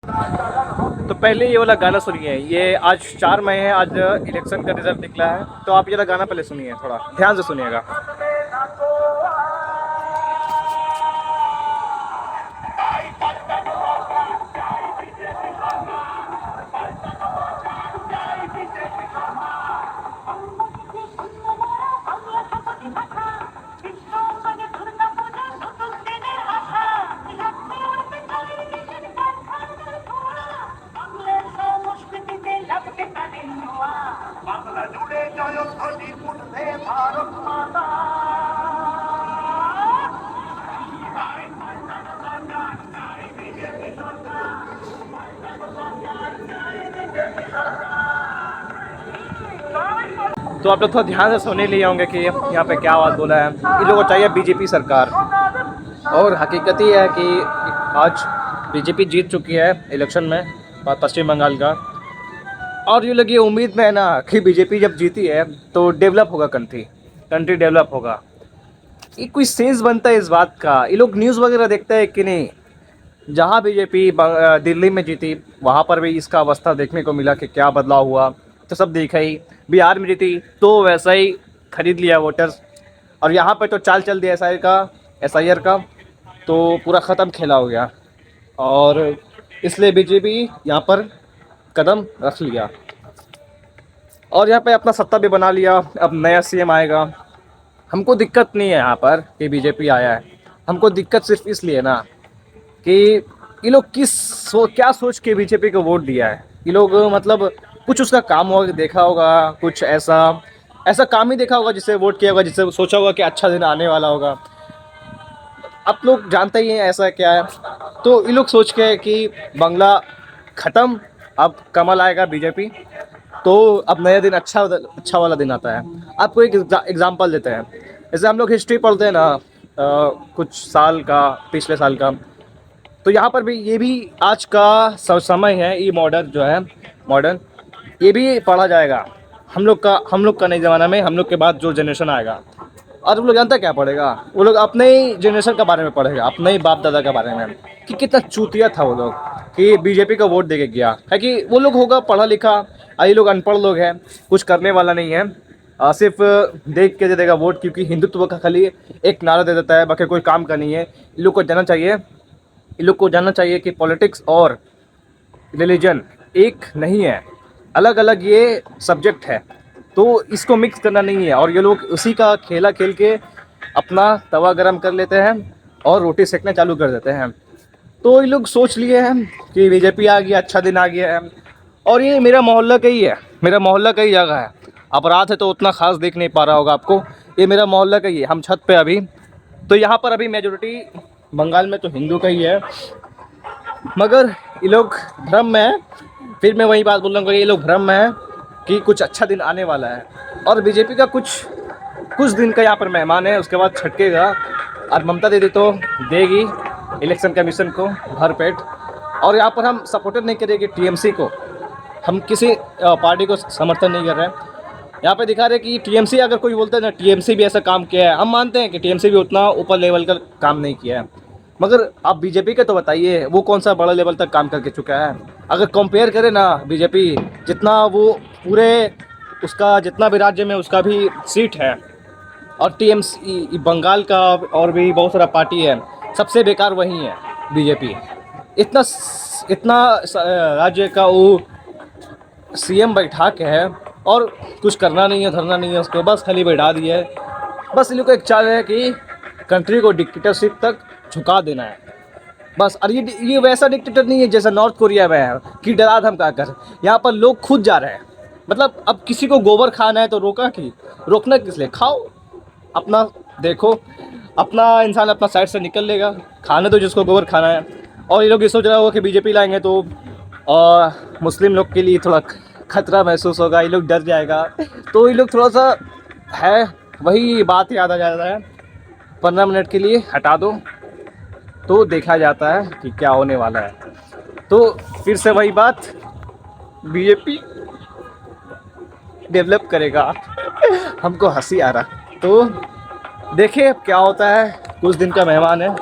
तो पहले ये वाला गाना सुनिए, ये आज 4 मई है, आज इलेक्शन का रिजल्ट निकला है, तो आप ये वाला गाना पहले सुनिए, थोड़ा ध्यान से सुनिएगा। तो आप लोग थोड़ा ध्यान से सुन ही लिए होंगे कि यहाँ पे क्या बात बोला है। इन लोगों को चाहिए बीजेपी सरकार, और हकीकत ही है कि आज बीजेपी जीत चुकी है इलेक्शन में पश्चिम बंगाल का। और ये लोग ये उम्मीद में है ना कि बीजेपी जब जीती है तो डेवलप होगा कंट्री डेवलप होगा। ये कोई सेंस बनता है इस बात का? ये लोग न्यूज़ वगैरह देखते हैं कि नहीं? जहाँ बीजेपी दिल्ली में जीती वहाँ पर भी इसका अवस्था देखने को मिला कि क्या बदलाव हुआ, तो सब देखा ही। बिहार में जीती तो वैसा ही खरीद लिया वोटर्स, और यहाँ पे तो चाल चल दिया एसआईआर का, तो पूरा ख़त्म खेला हो गया। और इसलिए बीजेपी यहाँ पर कदम रख लिया और यहाँ पे अपना सत्ता भी बना लिया। अब नया सीएम आएगा। हमको दिक्कत नहीं है यहाँ पर कि बीजेपी आया है, हमको दिक्कत सिर्फ इसलिए ना कि ये लोग क्या सोच के बीजेपी को वोट दिया है। ये लोग मतलब कुछ उसका काम होगा, देखा होगा, कुछ ऐसा काम ही देखा होगा जिससे वोट किया होगा, जिससे सोचा होगा कि अच्छा दिन आने वाला होगा। आप लोग जानते ही हैं ऐसा क्या है। तो ये लोग सोच के कि बंगला ख़त्म, अब कमल आएगा बीजेपी, तो अब नया दिन अच्छा वाला दिन आता है। आपको एक एग्जांपल देते हैं। जैसे हम लोग हिस्ट्री पढ़ते हैं ना कुछ साल का, पिछले साल का, तो यहाँ पर भी ये भी आज का समय है, ये मॉडर्न ये भी पढ़ा जाएगा। हम लोग का नए ज़माना में, हम लोग के बाद जो जनरेशन आएगा, और वो लोग जानता क्या पढ़ेगा? वो लोग अपने ही जनरेशन के बारे में पढ़ेगा, अपने ही बाप दादा के बारे में, कि कितना चूतिया था वो लोग कि बीजेपी को वोट दे के गया है। कि वो लोग होगा पढ़ा लिखा, ये लोग अनपढ़ लोग हैं, कुछ करने वाला नहीं है, सिर्फ देख के दे देगा वोट, क्योंकि हिंदुत्व का खाली एक नारा दे देता है, बाकी कोई काम का नहीं है। इन लोग को जानना चाहिए कि पॉलिटिक्स और रिलीजन एक नहीं है, अलग अलग ये सब्जेक्ट है, तो इसको मिक्स करना नहीं है। और ये लोग उसी का खेला खेल के अपना तवा गरम कर लेते हैं और रोटी सेकना चालू कर देते हैं। तो ये लोग सोच लिए हैं कि बीजेपी आ गया, अच्छा दिन आ गया है। और ये मेरा मोहल्ला का ही जगह है। अपराध है तो उतना खास देख नहीं पा रहा होगा आपको, ये मेरा मोहल्ला का ही है। हम छत पे अभी, तो यहाँ पर अभी मेजोरिटी बंगाल में तो हिंदू का ही है, मगर ये लोग भ्रम में है। फिर मैं वही बात बोल रहा हूँ कि ये लोग भ्रम में है कि कुछ अच्छा दिन आने वाला है, और बीजेपी का कुछ दिन का यहाँ पर मेहमान है, उसके बाद छटकेगा। और ममता दीदी तो देगी इलेक्शन कमीशन को भरपेट। और यहाँ पर हम सपोर्टेड नहीं करेंगे टीएमसी को, हम किसी पार्टी को समर्थन नहीं कर रहे हैं। यहाँ पे दिखा रहे कि टीएमसी, अगर कोई बोलता है ना टीएमसी भी ऐसा काम किया है, हम मानते हैं कि टीएमसी भी उतना ऊपर लेवल का काम नहीं किया है, मगर आप बीजेपी के तो बताइए वो कौन सा बड़ा लेवल तक काम करके चुका है। अगर कंपेयर करें ना बीजेपी, जितना वो पूरे उसका जितना भी राज्य में उसका भी सीट है, और टीएमसी बंगाल का और भी बहुत सारा पार्टी है, सबसे बेकार वही है बीजेपी। इतना राज्य का वो सीएम बैठा के है और कुछ करना नहीं है, धरना नहीं है उसको, बस खाली बैठा दिया है। बस इन लोग को एक चाल है कि कंट्री को डिक्टेटरशिप तक झुका देना है बस। और ये वैसा डिक्टेटर नहीं है जैसा नॉर्थ कोरिया में है कि डरा धमका कर। यहाँ पर लोग खुद जा रहे हैं। मतलब अब किसी को गोबर खाना है तो रोकना किस लिए? खाओ, अपना देखो, अपना इंसान अपना साइड से निकल लेगा, खाने तो जिसको गोबर खाना है। और ये लोग ये सोच रहा होगा कि बीजेपी लाएंगे तो मुस्लिम लोग के लिए थोड़ा खतरा महसूस होगा, ये लोग डर जाएगा, तो ये लोग थोड़ा सा है वही बात याद आ जाता है। 15 मिनट के लिए हटा दो तो देखा जाता है कि क्या होने वाला है। तो फिर से वही बात, बीजेपी डेवलप करेगा। हमको हंसी आ रहा, तो देखिए अब क्या होता है। कुछ दिन का मेहमान है,